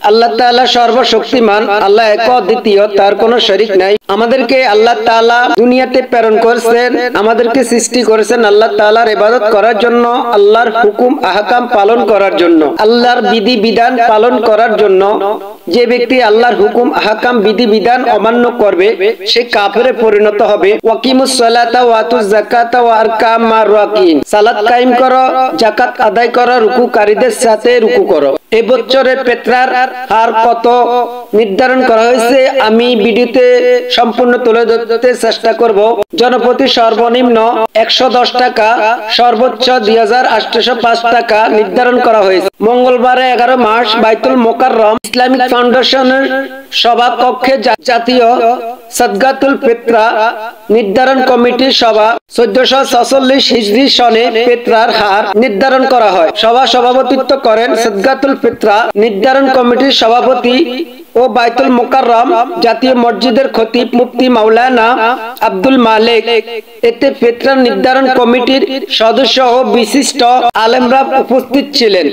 আল্লাহ তাআলা সর্বশক্তিমান, আল্লাহ এক অদ্বিতীয়, তার কোনো শরীক নাই। আমাদেরকে আল্লাহ তাআলা দুনিয়াতে প্রেরণ করেছেন, আমাদেরকে সৃষ্টি করেছেন আল্লাহ তাআলার ইবাদত করার জন্য, আল্লাহর হুকুম আহকাম পালন করার জন্য, আল্লাহর বিধি বিধান পালন করার জন্য। যে ব্যক্তি আল্লাহর হুকুম আহকাম বিধি বিধান অমান্য করবে সে কাফেরে পরিণত হবে। ওয়াকিমুস সালাতা ওয়া আতুজ যাকাতা ওয়া আরকাম মার রাকিন, সালাত কায়েম করো, যাকাত আদায় করো, রুকুকারীদের সাথে রুকু করো। এই বছরের পেত্রার হার কত নির্ধারণ করা হয়েছে আমি ভিডিওতে সম্পূর্ণ তুলে ধরতে চেষ্টা করব। জনপ্রতি সর্বনিম্ন 110 টাকা, সর্বোচ্চ 2805 টাকা নির্ধারণ করা হয়েছে। মঙ্গলবার 11 মার্চ বাইতুল মোকাররম ইসলামিক ফাউন্ডেশনের সভাকক্ষে জাতীয় সাদগাতুল ফিতরা নির্ধারণ কমিটির সভা 1446 হিজরি সনে পেত্রার হার নির্ধারণ করা হয়। সভাপতিত্ব করেন সাদগাতুল ফিতরা নির্ধারণ কমিটির সভাপতি ও বাইতুল মোকাররম জাতীয় মসজিদের খতিব মুফতি মাওলানা আব্দুল মালিক। এতে ফিতরা নির্ধারণ কমিটির সদস্য ও বিশিষ্ট আলেমরা উপস্থিত ছিলেন।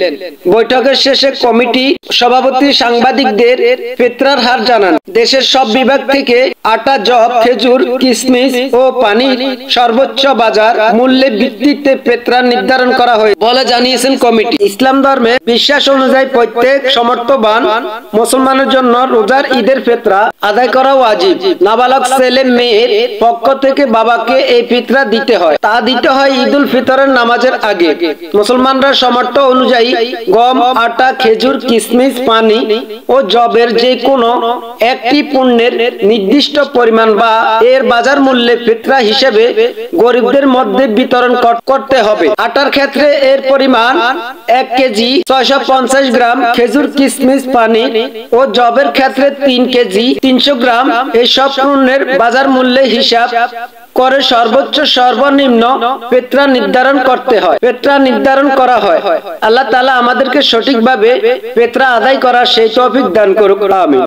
বৈঠকের শেষে কমিটি সভাপতি সাংবাদিকদের ফিতরার হার জানান। দেশের সব বিভাগ থেকে আটা, জব, খেজুর, কিশমিশ ও পানি সর্বোচ্চ বাজার মূল্যের ভিত্তিতে ফিতরা নির্ধারণ করা হয় বলে জানিয়েছেন কমিটি। ইসলাম ধর্মে বিশ্বাস অনুযায়ী প্রত্যেক সমর্থবান মুসলমানের জন্য রোজার ঈদের ফিতরা আদায় করা ওয়াজিব। নাবালক ছেলে মেয়ের পক্ষ থেকে বাবাকে এই ফিতরা দিতে হয়। তা দিতে হয় ঈদুল ফিতরের নামাজের আগে। মুসলমানরা সামর্থ্য অনুযায়ী গম, আটা, খেজুর, কিশমিশ, পানি ও জবের যে কোনো একটি পণ্যের নির্দিষ্ট পরিমাণ বা এর বাজার মূল্যে ফিতরা হিসেবে গরিবদের মধ্যে বিতরণ করতে হবে। আটার ক্ষেত্রে এর পরিমাণ 1 কেজি 650 গ্রাম, খেজুর, কিশমিশ, পানি ও জবের ক্ষেত্রে 3 কেজি 300 গ্রাম। এই সব পণ্যের বাজার মূল্যে হিসাব করে সর্বোচ্চ সর্বনিম্ন ফিতরা নির্ধারণ করতে হয়, ফিতরা নির্ধারণ করা হয়। আল্লাহ তাআলা আমাদেরকে সঠিকভাবে ফিতরা আদায় করার সেই তৌফিক দান করুক। আমিন।